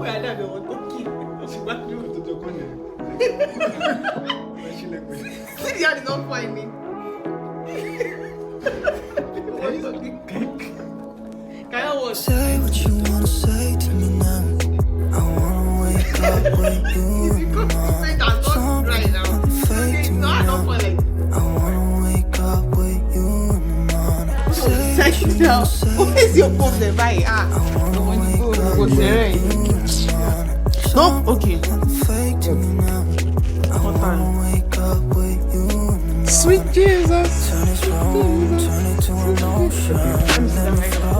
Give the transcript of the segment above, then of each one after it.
we are there, we were talking. See the hand is not finding. Can I watch? Say what you wanna say to me now. I wanna wake up with you in the morning. Something fake to me now. I wanna wake up with you in the morning. Say what you wanna say. What is your problem? Right? I wanna wake up Go with you there. in the morning. No, okay. Something fake to me now. I wanna wake up with you in the morning. Sweet Jesus. Turn this room, turn it to an ocean. Let me float.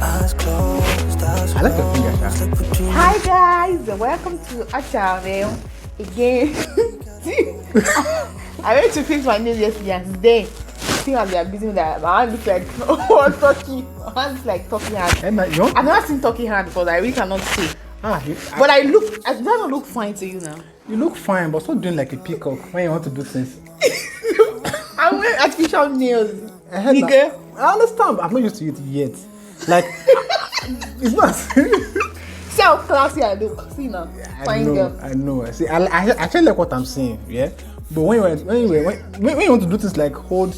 Eyes closed, eyes I like your finger, closed, like we're dreaming. Hi guys, welcome to our channel again. I went to fix my nails yesterday and today I think I'll be busy with that. My hand looks like turkey. My hand looks like turkey hand. And you I've never seen turkey hand before. I really cannot see. But I don't look fine to you now. you look fine, but stop doing like a peacock when you want to do things. I'm wearing artificial nails. I heard Nigga. that. I understand, but I'm not used to it yet. Like, it's not. See how classy I look. See now. Fine girl. I know. See, I actually like what I'm saying, yeah. But when you want to do things like hold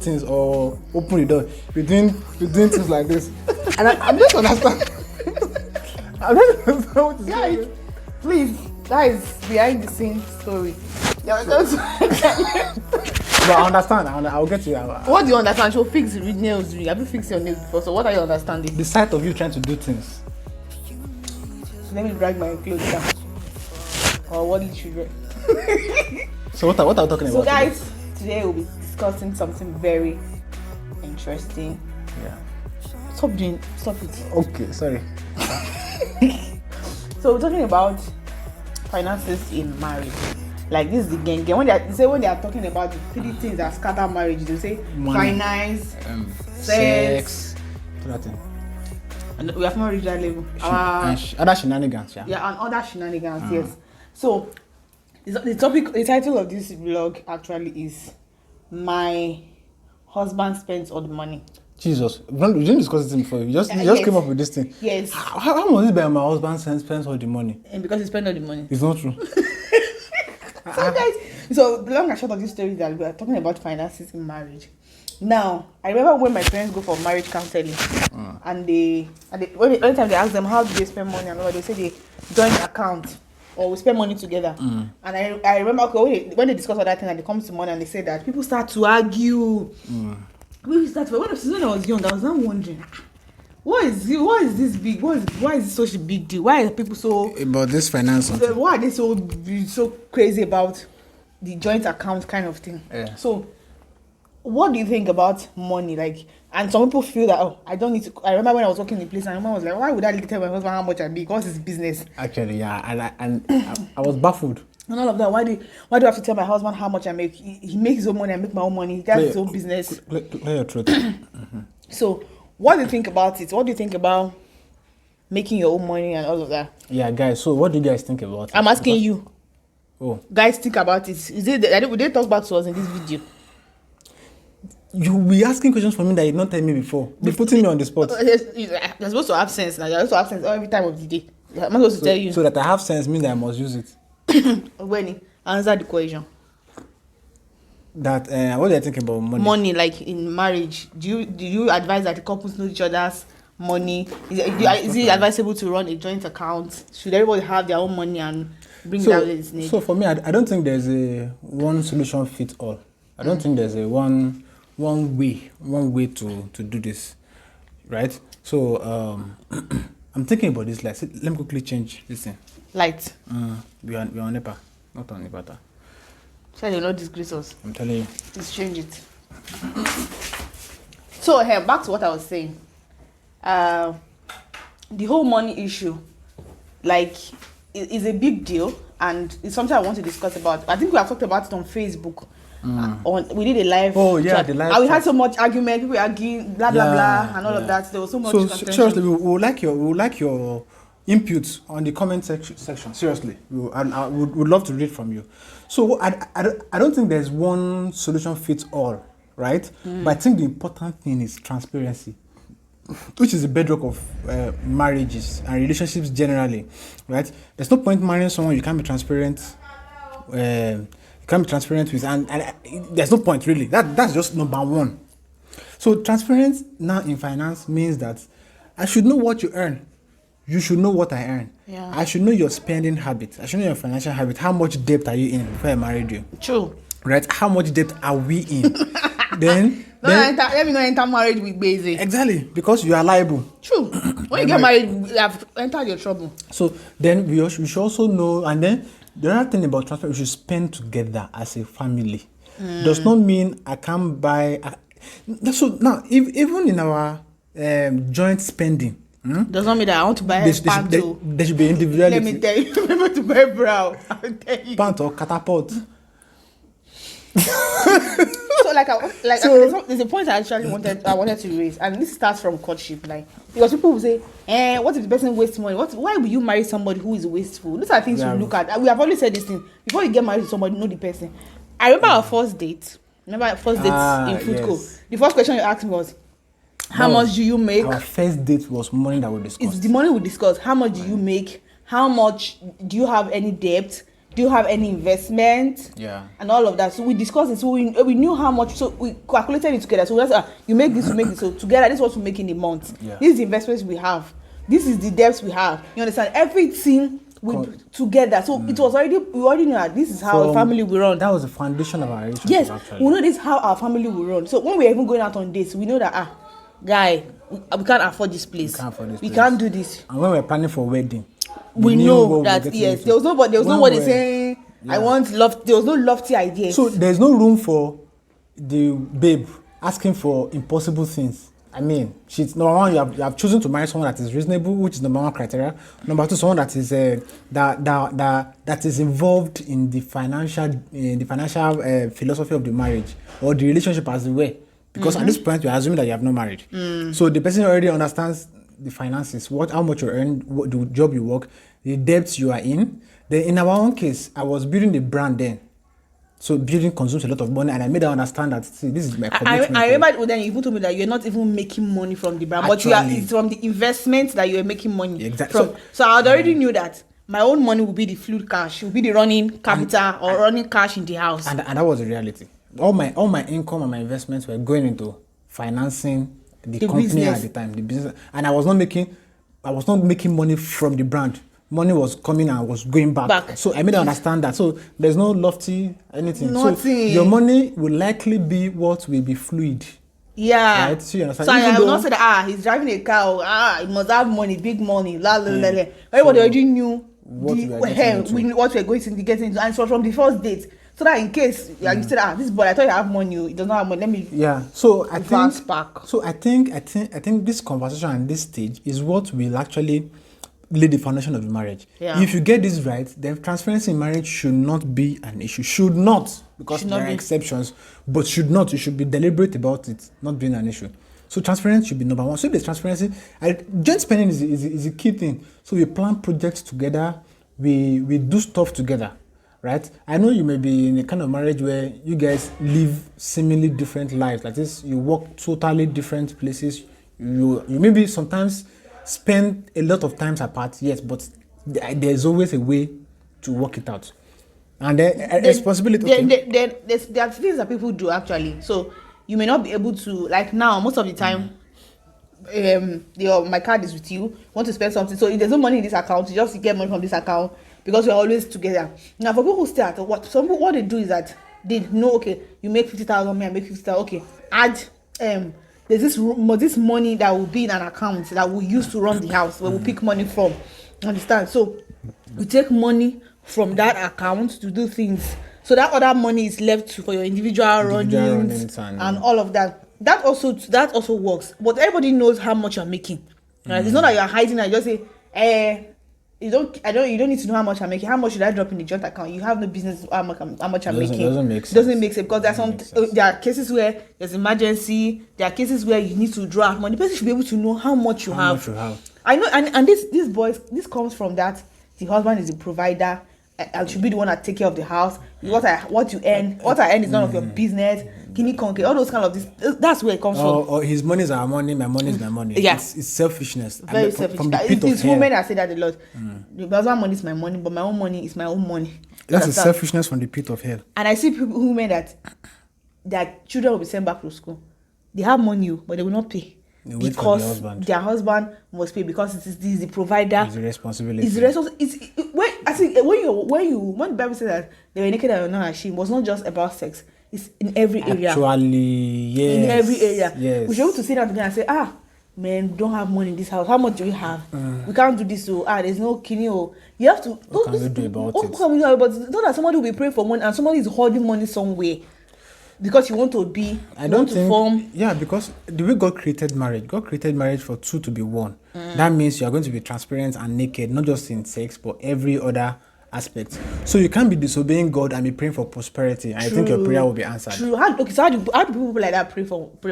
things or open the door, you're doing things like this, and I just understand. I don't understand what is Guys, going on. please, that is behind the scenes story. Yeah, But I understand. I'll get to you. what do you understand? She'll fix the nails. Have you fixed your nails before? So what are you understanding? The sight of you trying to do things. Let me drag my clothes down. Or what did she do? So what are we talking So about? guys, today we'll be discussing something very interesting. Yeah. Stop it. Okay. Sorry. So we're talking about finances in marriage. Like this is the gang. When they are talking about the three things that scatter marriage, they say Money. finance, Sex. That thing. and we have not reached that level. Other shenanigans. Yeah. Yeah, and other shenanigans, yes. So, the title of this vlog actually is "My Husband Spends All the Money." Jesus, we didn't discuss it before. You just Yes. came up with this thing. Yes, How much is it my husband spends all the money? and because he spends all the money. It's not true. So, guys, so the long and short of this story is that we are talking about finances in marriage. Now, I remember when my parents go for marriage counseling, and every time they ask them how do they spend money and all, they say they join account or we spend money together. And I remember when they discuss all that thing and they come to money and they say that people start to argue. When I was young, I was not wondering, why is this big? Why is this such a big deal? Why are people so? About this finance. Why are they so crazy about the joint account kind of thing? Yeah. So, what do you think about money? Like, and some people feel that I don't need to. I remember when I was working in the place, and my mom was like, "Why would I tell my husband how much I make? What's his business?" Actually, yeah, and I was baffled. And all of that. Why do I have to tell my husband how much I make? He makes his own money, I make my own money. That's his own business. Clear your throat. So, what do you think about it? What do you think about making your own money and all of that? Yeah, guys. So, what do you guys think about it? I'm asking you. Oh, Guys, think about it. Would they talk back to us in this video? you be asking questions for me that you not tell me before. Be putting me on the spot. You're supposed to have sense now. You're supposed to have sense every time of the day. I'm not supposed to tell you. So that I have sense means that I must use it. When answer the question. That what do you think about money? Money, like in marriage, do you advise that the couples know each other's money? Is it advisable to run a joint account? Should everybody have their own money and bring that when it's needed? So for me, I don't think there's a one solution fits all. I don't think there's a one way to do this, right? So I'm thinking about this. Like, let me quickly change this thing. Light. We are on NEPA, not on NEPA. Shall you not disgrace us? I'm telling you. Let's change it. So back to what I was saying. The whole money issue, like, is a big deal, and it's something I want to discuss about. I think we have talked about it on Facebook. We did a live. Oh yeah, chat. the live. And we had chat. so much argument. People arguing, blah blah blah, and all of that. There was so much. So contention. seriously, we would like your inputs on the comment section. Seriously, I would love to read from you. So I don't think there's one solution fits all, right? But I think the important thing is transparency. the bedrock of marriages and relationships generally, right? There's no point marrying someone you can't be transparent. You can't be transparent with, and there's no point really. That's just number one. So transparency now in finance means that I should know what you earn. You should know what I earn. Yeah. I should know your spending habit. I should know your financial habit. How much debt are you in before I married you? True. Right? How much debt are we in? then let me not enter marriage with basic. exactly, because you are liable. True. When you get married, you have entered your trouble. So then we should also know, and then the other thing about transfer, we should spend together as a family. Does not mean I can't buy. So now, even in our joint spending, Does not mean that I want to buy a pant too. there should be individuality. Let me tell you, remember to buy brow. I'll tell you. Pant or catapult. So there's a point I actually wanted to raise, and this starts from courtship, like, because people will say, what if the person wastes money? Why will you marry somebody who is wasteful? These are things Yeah. you look at. We have always said this thing before you get married to somebody, know the person. I remember our first date. Remember our first date in food co. yes. The first question you asked me was, how much do you make? Our first date was money that we discussed. It's the money we discussed. How much do you make? How much do you have any debt? Do you have any investment? Yeah. And all of that. So we discussed it. So we knew how much. So we calculated it together. So we just you make this, you make this. So together, this is what we make in a month. Yeah. This is the investments we have. This is the debts we have. You understand? Everything together. So it was we already knew that this is how a family will run. That was the foundation of our relationship. Yes, actually. we know this is how our family will run. So when we're even going out on dates, we know that guy, we can't afford this place. We can't do this. And when we're planning for wedding, We knew know what that we're getting yes, into. there was nobody saying I want love. There was no lofty idea. So there's no room for the babe asking for impossible things. I mean, she's number one. You have chosen to marry someone that is reasonable, which is number one criteria. Number two, someone that is that is involved in the financial philosophy of the marriage or the relationship as well. Because at this point, you're assuming that you have not married. So the person already understands the finances, how much you earn, what the job you work, the debts you are in. Then in our own case, I was building a brand then. So building consumes a lot of money, and I made her understand that, see, this is my commitment. I remember then you even told me that you're not even making money from the brand, but it's from the investment that you're making money. Exactly. From. So I already knew that my own money will be the fluid cash, will be the running capital or running cash in the house. And that was the reality. All my income and my investments were going into financing the company business. at the time, the business, and I was not making money from the brand. Money was coming and was going back. So I made her understand that. So there's no lofty anything. Nothing. So your money will likely be what will be fluid. Yeah. Right? So you understand? So I Even will though- not say that he's driving a car. He must have money, big money. La la la la. Everybody already knew what we are getting into. what we're going to get into, and so from the first date. So that in case you said, this boy, I thought you have money, he does not have money. Let me. Yeah. So I advance think. back. So I think this conversation and this stage is what will actually lay the foundation of the marriage. Yeah. If you get this right, then transparency in marriage should not be an issue. Should not, because Should not there are be. exceptions, but should not. You should be deliberate about it not being an issue. So transparency should be number one. So if there's transparency, joint spending is a key thing. So we plan projects together, we do stuff together, right? I know you may be in a kind of marriage where you guys live seemingly different lives. Like this, you work totally different places. You maybe sometimes spend a lot of times apart, yes, but there's always a way to work it out. And then responsibility. There are things that people do actually. So you may not be able to, like now, most of the time, my card is with you, want to spend something. So if there's no money in this account, you just get money from this account because we're always together. Now for people who stay at what they do is that they know, okay, you make 50,000, me I make 50,000, okay, add there's this money that will be in an account that we use to run the house where we pick money from. Understand? So we take money from that account to do things. So that other money is left for your individual runnings and all of that. That also works. But everybody knows how much you're making. Right? It's not that you're hiding and just say, you don't need to know how much I'm making. How much should I drop in the joint account? You have no business how much I'm making. Doesn't make sense. Doesn't make sense because there are cases where there's emergency. There are cases where you need to draw out money. The person should be able to know how much you have. Much you have. I know, and this comes from that the husband is the provider I should be the one that take care of the house. What you earn, what I earn is none of your business. Can you conquer all those kind of this? That's where it comes from. Or his money is our money, my money is my money. Yeah. It's selfishness. Very From selfish. the pit of It's hell. women that say that a lot. The husband money is my money, but my own money is my own money. That's a Understand? selfishness from the pit of hell. And I see people, women that children will be sent back to school. They have money, but they will not pay. They wait for Because the husband. their husband must pay because this is the provider. It's a responsibility. It's the when the Bible says that they were naked and were not ashamed, it was not just about sex. It's in every area. Actually, yes. In every area. Yes. We should be able to sit down together and say, man, we don't have money in this house. How much do we have? We can't do this. So there's no kidney. You have to. What can we do about it? What can we do about it? It's not that somebody will be praying for money and somebody is holding money somewhere because you want to be. Yeah, because the way God created marriage for two to be one. That means you are going to be transparent and naked, not just in sex, but every other aspect. So you can't be disobeying God and be praying for prosperity. And I think your prayer will be answered. True. So how do people like that pray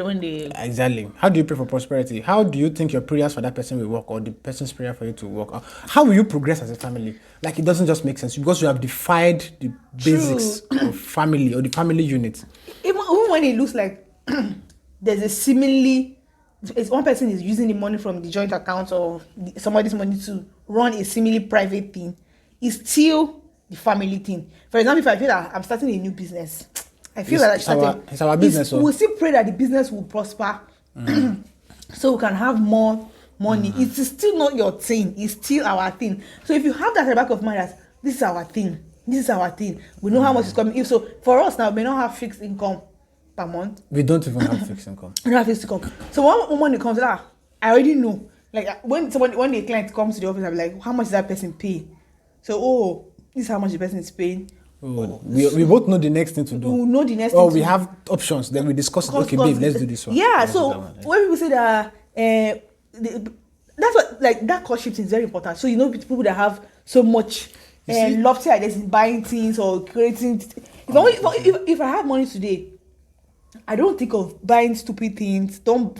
when they? Exactly. How do you pray for prosperity? How do you think your prayers for that person will work, or the person's prayer for you to work? How will you progress as a family? Like, it doesn't just make sense because you have defied the basics of family or the family unit. Even when it looks like there's a seemingly, if one person is using the money from the joint account or somebody's money to run a seemingly private thing, it's still the family thing. For example, if I feel that I'm starting a new business, I feel it's our business. We'll still pray that the business will prosper, so we can have more money. It's still not your thing; it's still our thing. So if you have that at the back of mind, that this is our thing, we know how much is coming. If so, for us now, we may not have fixed income per month. We don't even have fixed income. We don't have fixed income. So when money comes, I already know. Like when the client comes to the office, I'm like, how much is that person paying? So, this is how much the person is paying. We both know the next thing to do. We know the next thing. We have options. Then we discuss it. Okay, babe, let's do this one. Yeah. So when people say that, that's what, like, that courtship is very important. So people that have so much lofty ideas in buying things or creating. If I have money today, I don't think of buying stupid things. Don't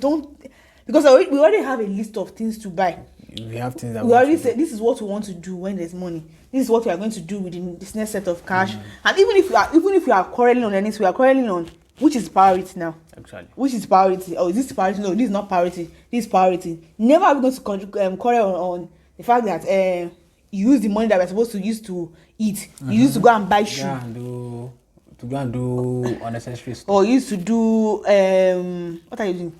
because we already have a list of things to buy. We have things that we already said this is what we want to do when there's money. This is what we are going to do within this next set of cash. And even if we are quarreling on anything, we are quarreling on which is priority now. Actually, which is priority? Oh, is this priority? No, this is not priority. This is priority. Never are we going to quarrel on the fact that you use the money that we're supposed to use to eat. You used to go and buy shoe. To go and do unnecessary stuff. Or you used to do what are you doing?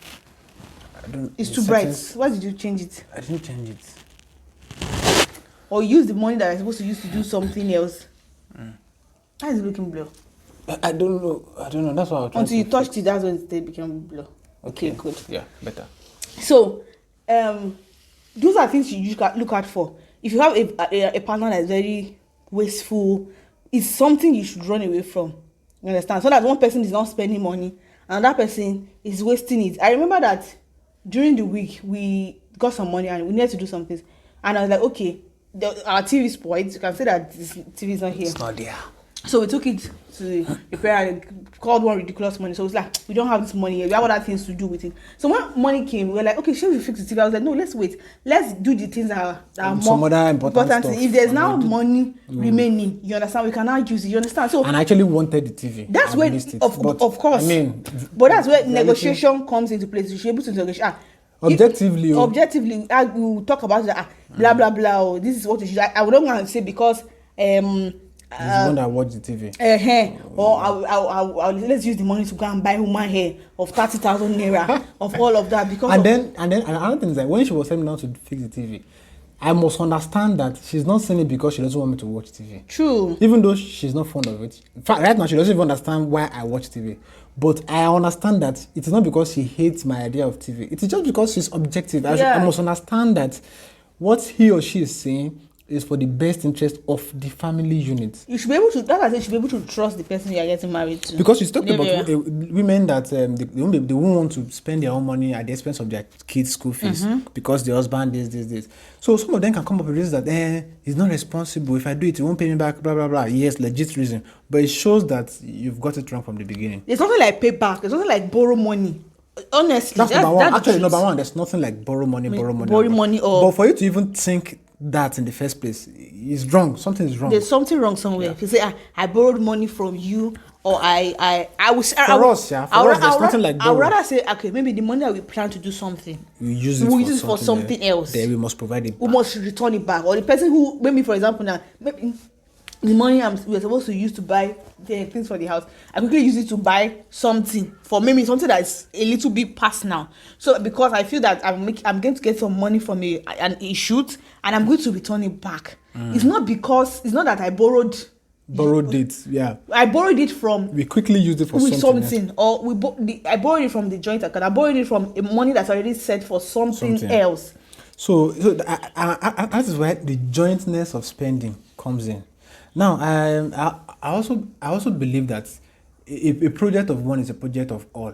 It's too bright. Why did you change it? I didn't change it. Or use the money that I'm supposed to use to do something else. How is it looking blue? I don't know. That's what I was trying until you touched it, that's when it became blue. Okay, good. Yeah, better. So, those are things you look out for. If you have a partner that is very wasteful, it's something you should run away from. You understand? So that one person is not spending money, and that person is wasting it. I remember that during the week we got some money and we needed to do some things, and I was like, okay, our TV is spoiled. You can say that this TV is not here. It's not there. So we took it to repair and called one ridiculous money. So it's like, we don't have this money here. We have other things to do with it. So when money came, we were like, okay, shall we fix the TV? I was like, no, let's wait. Let's do the things that are some more other important stuff. If there's now money remaining, you understand, we can now use it. You understand? So and I actually wanted the TV. That's where, of course. I mean, but that's where negotiation comes into place. You should be able to negotiate. Objectively, we will talk about that. Blah blah blah. Oh, this is what you should. I wouldn't want to say because he's the one that watched the TV. Or I'll let's use the money to go and buy human hair of 30,000 naira of all of that because. And then another thing is that when she was telling me now to fix the TV, I must understand that she's not saying it because she doesn't want me to watch TV. True. Even though she's not fond of it. In fact, right now she doesn't even understand why I watch TV. But I understand that it is not because she hates my idea of TV. It is just because she's objective. I must understand that what he or she is saying is for the best interest of the family unit. You should be able to. That I said, you should be able to trust the person you are getting married to. Because she's talking about women that they won't want to spend their own money at the expense of their kids' school fees because the husband this. So some of them can come up with reasons that he's not responsible. If I do it, he won't pay me back. Blah blah blah. Yes, legit reason, but it shows that you've got it wrong from the beginning. There's nothing like pay back. There's nothing like borrow money. Honestly, that's number one. Actually, number one, there's nothing like borrow money. But for you to even think that in the first place, it's wrong. Something is wrong. There's something wrong somewhere. If you say I borrowed money from you, or I will say For us, there's nothing like I would borrow. rather say, okay, maybe the money that we plan to do something, We use it, we'll for, use it for something else. Then we must provide it We back. must return it back. Or the person who, maybe for example now, maybe the money we're supposed to use to buy the things for the house, I quickly use it to buy something for maybe something that's a little bit personal. So because I feel that I'm going to get some money from a shoot, and I'm going to return it back. It's not that I borrowed it, yeah. I borrowed it from We quickly used it for with something. or I borrowed it from the joint account. I borrowed it from a money that's already set for something else. So that is where the jointness of spending comes in. Now, I also believe that a project of one is a project of all.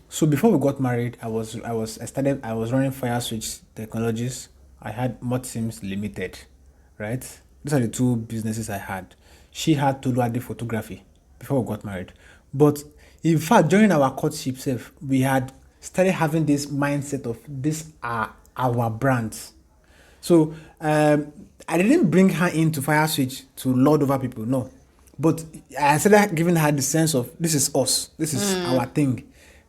So before we got married, I was running Fire Switch Technologies. I had Motsims Limited, right? These are the two businesses I had. She had Toluade Photography before we got married. But in fact, during our courtship, we had started having this mindset of these are our brands. So I didn't bring her into Fire Switch to lord over people, no. But I started giving her the sense of this is us, this is our thing.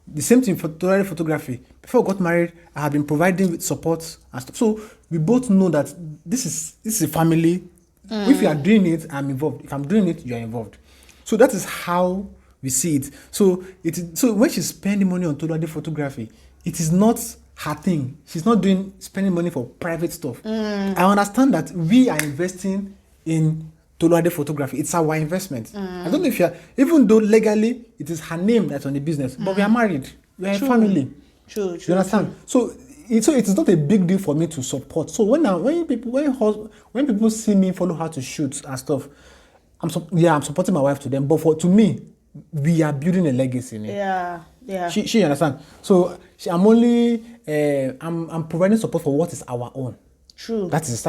The same thing for Toluade Photography. Before we got married, I had been providing with support and stuff. So we both know that this is a family. If you are doing it, I'm involved. If I'm doing it, you are involved. So that is how we see it. So when she's spending money on Toluade Photography, it is not her thing. She's not spending money for private stuff. I understand that we are investing in Toluade Photography. It's our investment. I don't know if even though legally it is her name that's on the business, but we are married. We are a family. True. You understand? So it is not a big deal for me to support. So when people see me follow how to shoot and stuff, I'm supporting my wife to them. But to me, we are building a legacy. Yeah. She understand. So I'm only I'm providing support for what is our own. True. That is.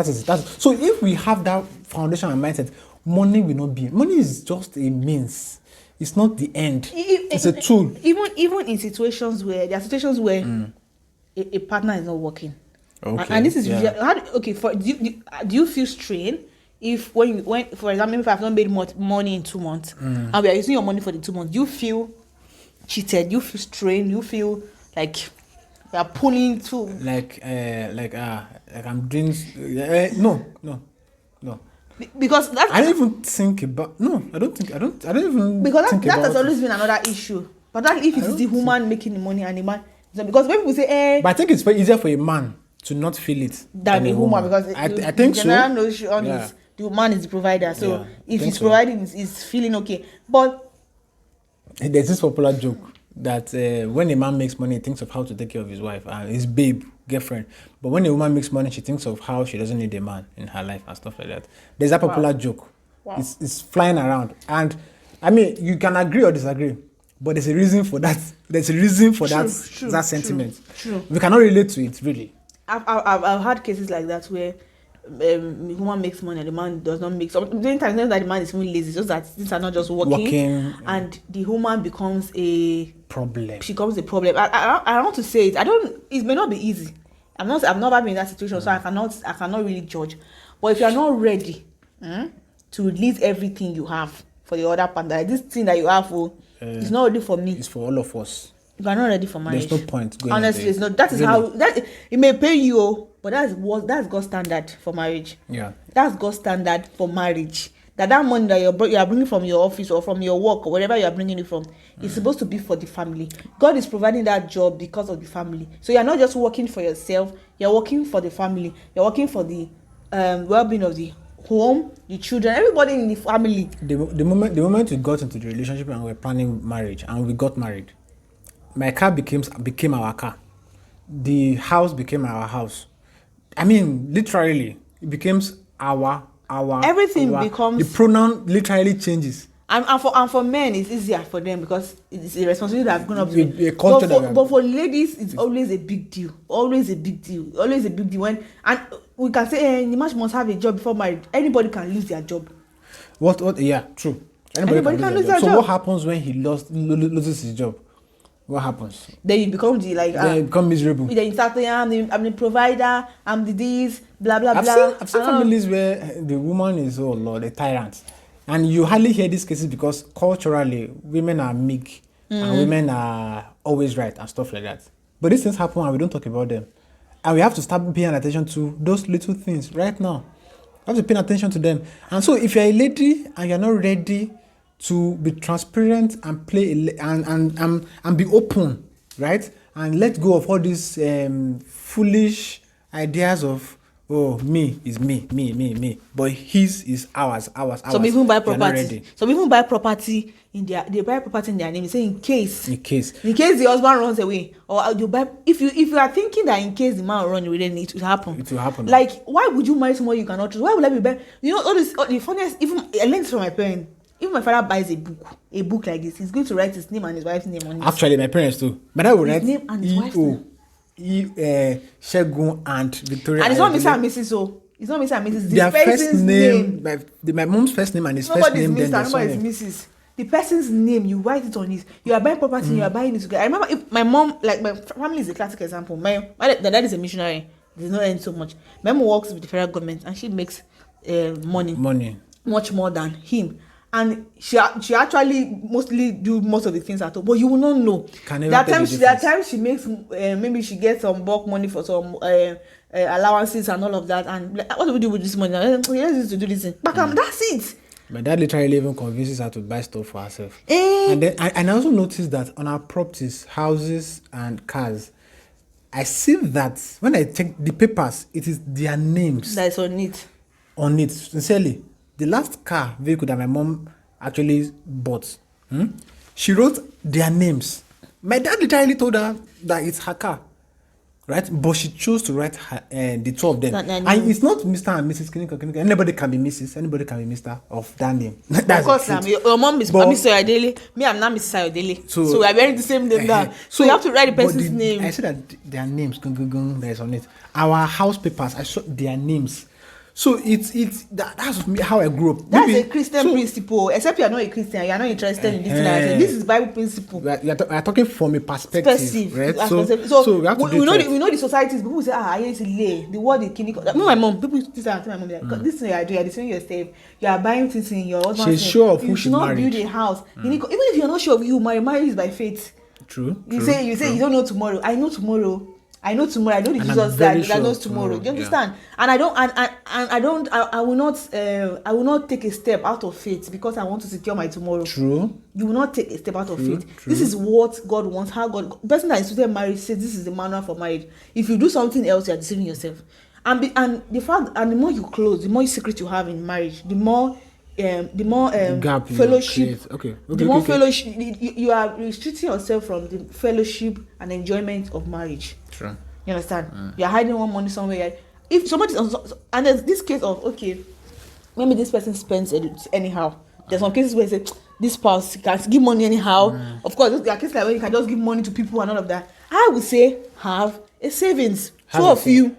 So if we have that foundation and mindset, money will not be. Money is just a means. It's not the end. It's a tool. Even in situations where a partner is not working. Okay. And this is usually, do you feel strained if when for example, if I've not made much money in 2 months and we are using your money for the 2 months, do you feel cheated? You feel strained? You feel like you are pulling to like I'm doing no. Because that's I don't even think about I don't even because think that about has always been another issue. But that if it's the woman making the money and the man, because when people say but I think it's very easier for a man to not feel it than a woman, because I think so. General notion is the man is the provider. So if he's providing, he's feeling okay. But there's this popular joke that when a man makes money, he thinks of how to take care of his wife and his babe, girlfriend. But when a woman makes money, she thinks of how she doesn't need a man in her life and stuff like that. There's a popular joke. Wow. It's flying around. And I mean, you can agree or disagree, but there's a reason for that. There's a reason for that sentiment. True. We cannot relate to it, really. I've had cases like that where the woman makes money and the man does not make. So many times, not that the man is even lazy, it's just that things are not just working and the woman becomes a problem. She becomes a problem. I want to say it. It may not be easy. I've never been in that situation, so I cannot really judge. But if you are not ready to release everything you have for the other partner, this thing that you have it's not ready for me. It's for all of us. You are not ready for marriage. There's no point going. Honestly, it's not. That is how that it may pay you, but that's God's standard for marriage. Yeah. That's God's standard for marriage. That money that you are bringing from your office or from your work or wherever you are bringing it from is supposed to be for the family. God is providing that job because of the family. So you are not just working for yourself. You are working for the family. You are working for the well-being of the home, the children, everybody in the family. The moment we got into the relationship and we were planning marriage and we got married, my car became our car. The house became our house. I mean, literally, it becomes our. Everything becomes. The pronoun literally changes. And for men, it's easier for them because it's a responsibility that have grown up with. But for ladies, it's always a big deal. Always a big deal when we can say the man must have a job before marriage. Anybody can lose their job. What? Yeah, true. Anybody can lose their job. So what happens when he loses his job? What happens? Then you become then you become miserable. Then you start saying, I'm the provider, I'm the this, blah blah I've blah. seen families where the woman is, oh Lord, a tyrant. And you hardly hear these cases because culturally, women are meek and women are always right and stuff like that. But these things happen and we don't talk about them. And we have to start paying attention to those little things right now. We have to pay attention to them. And so if you're a lady and you're not ready to be transparent and and be open, right? And let go of all these foolish ideas of, oh, me is me, but his is ours. Some even buy You're not property. ready. Some even buy property they buy property in their name. They say in case In case the husband runs away, or you buy if you are thinking that in case the man run away, then it will happen. It will happen. Like, why would you marry someone you cannot trust? Why would I be buying? You know, all the funniest. Even I learned from my parents. Even my father buys a book like this, he's going to write his name and his wife's name on it. Actually, my parents too. But I would His write name and his wife's name. Shegun and Victoria. And it's not Mr. and Mrs. So it's not Mr. and Mrs. The Their first person's name. My mom's first name and his first Nobody's name. Mr. Then Nobody's Mrs. The person's name, you write it on it. You are buying property, you are buying it together. I remember if my mom, like my family is a classic example. My dad is a missionary. There's no end so much. My mom works with the federal government and she makes money much more than him. And she actually mostly do most of the things at home, but you will not know. There are times she makes maybe she gets some bulk money for some allowances and all of that. And like, what do we do with this money? Let's use to do this thing. But that's it. My dad literally even convinces her to buy stuff for herself. And then I also noticed that on our properties, houses and cars, I see that when I check the papers, it is their names. That's on it. On it, sincerely. The last vehicle that my mom actually bought, she wrote their names. My dad literally told her that it's her car, right? But she chose to write the two of them. And it's not Mr. and Mrs. Kinika. Anybody can be Mrs. Anybody can be Mr. of that name. Of course, your mom is Mr. Ayodele. Me, I'm not Mrs. Ayodele. So we are wearing the same name now. So you have to write the person's name. I said that their names, that is on it. Our house papers, I saw their names. So that's how I grew up. That's a Christian principle. Except you are not a Christian, you are not interested in this thing. This is Bible principle. We are talking from a perspective, right? So we have to we know the societies. People say, I used to lay the word is clinical. My mom, people used to tell my mom, like, this thing you are doing, you are deceiving yourself. You are buying things in your husband's She's sure of who she married. You should not build a house. Even if you are not sure of who you marry is by faith. True. You say you don't know tomorrow. I know tomorrow. I know the Jesus that knows tomorrow. Do you understand? Yeah. And I will not take a step out of faith because I want to secure my tomorrow. True. You will not take a step out of faith. True. This is what God wants. How God, person that instituted marriage says this is the manual for marriage. If you do something else, you are deceiving yourself. And the more you close, the more secret you have in marriage, the more gap fellowship. Okay. Fellowship, you are restricting yourself from the fellowship and enjoyment of marriage. True. You understand? You are hiding one money somewhere. If somebody and there's this case of maybe this person spends anyhow. There's some cases where they say this spouse can give money anyhow. Of course, there are cases like where you can just give money to people and all of that. I would say have a savings. Two of you.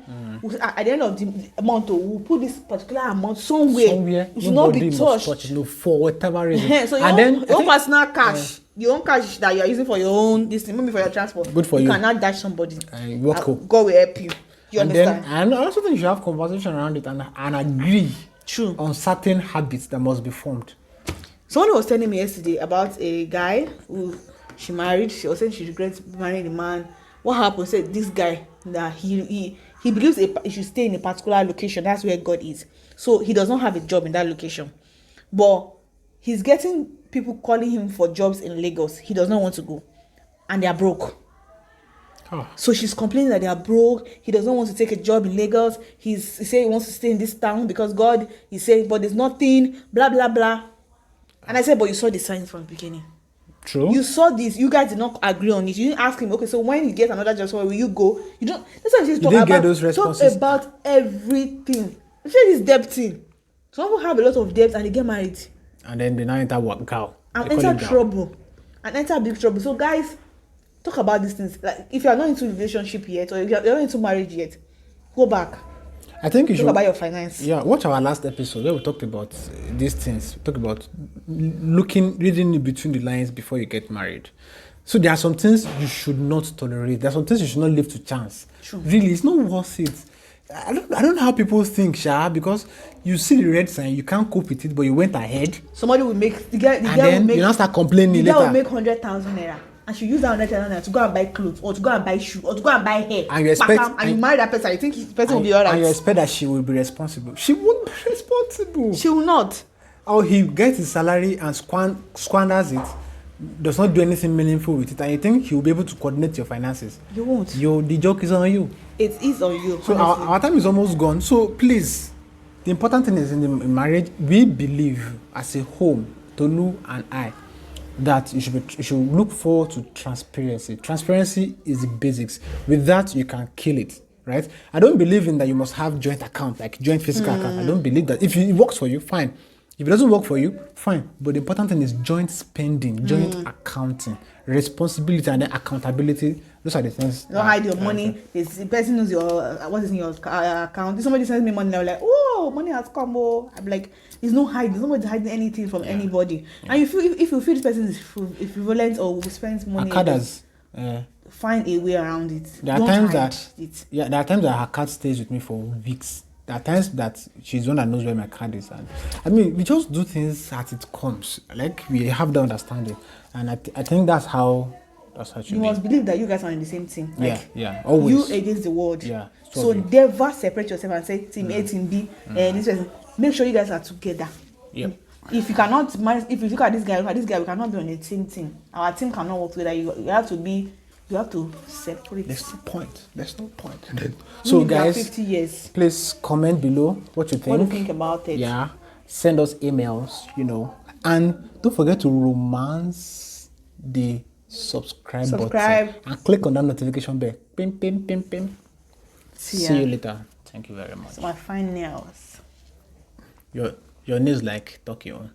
At the end of the month, we'll put this particular amount somewhere. It should not be touched. For whatever reason. So your own personal cash, your own cash that you are using for your own, this thing, maybe for your transport. Good for you. You cannot dash somebody. God will help you. You understand? And I also think you should have conversation around it and agree. True. On certain habits that must be formed. Someone was telling me yesterday about a guy who she married. She was saying she regrets marrying the man. What happened? Said this guy that he believes he should stay in a particular location. That's where God is. So he does not have a job in that location, but he's getting people calling him for jobs in Lagos. He does not want to go, and they are broke. So she's complaining that they are broke. He does not want to take a job in Lagos. He said he wants to stay in this town because God. He said, but there's nothing. Blah blah blah. And I said, but you saw the signs from the beginning. True. You saw this. You guys did not agree on it. You didn't ask him. Okay, so when you get another job, where will you go? You don't. That's why she's talking about. Those responses. Talk about everything. You say this debt thing. Some people have a lot of debts and they get married. And then they now enter what cow. And enter trouble. And enter big trouble. So guys, talk about these things. Like if you are not into relationship yet, or if you are not into marriage yet, go back. I think you should talk about your finance. Yeah, watch our last episode where we talked about these things. We talked about reading in between the lines before you get married. So there are some things you should not tolerate. There are some things you should not leave to chance. True. Really, it's not worth it. I don't know how people think, Sha, because you see the red sign, you can't cope with it, but you went ahead, Somebody will make the girl and will then make you now start complaining the girl will later. make 100,000 naira, and she use that 100,000 naira to go and buy clothes or to go and buy shoes or to go and buy hair. And you expect- and you marry that person, you think the person will be alright. And you expect that she will be responsible. She won't be responsible. She will not. Or he gets his salary and squanders it, does not do anything meaningful with it, and you think he will be able to coordinate your finances. You won't. The joke is on you. It is on you. So our time is almost gone. So please, the important thing is in marriage, we believe as a home, Tolu and I, that you should look forward to transparency. Transparency is the basics. With that, you can kill it, right? I don't believe in that you must have joint account, like joint physical account. I don't believe that. If it works for you, fine. If it doesn't work for you, fine. But the important thing is joint spending, joint accounting, responsibility, and then accountability. Those are the things. Don't hide your money. The person knows what is in your account. If somebody sends me money, they're like, oh, money has come. Oh, I'm like, there's no hiding. There's nobody hiding anything from anybody. And if you feel this person is frivolent or spends money, Akadas. Find a way around it. There are Don't times hide that it. there are times that her card stays with me for weeks. There are times that she's the one that knows where my card is, and I mean we just do things as it comes. Like we have the understanding, and I think that's how it You should must be. believe that you guys are in the same team. Like, Yeah, always. You against the world. Yeah, So totally. never separate yourself and say team A, team B, and this person. Make sure you guys are together. Yep. If you cannot manage, if you look at this guy, we cannot be on the same team. Our team cannot work together. You have to separate. There's no point. So So guys, 50 years. please comment below what you think. What do you think about it? Yeah, send us emails, and don't forget to romance the subscribe button and click on that notification bell. Pim, pim, pim, pim. See you later. Thank you very much. My fine nails. Your nails like Tokyo.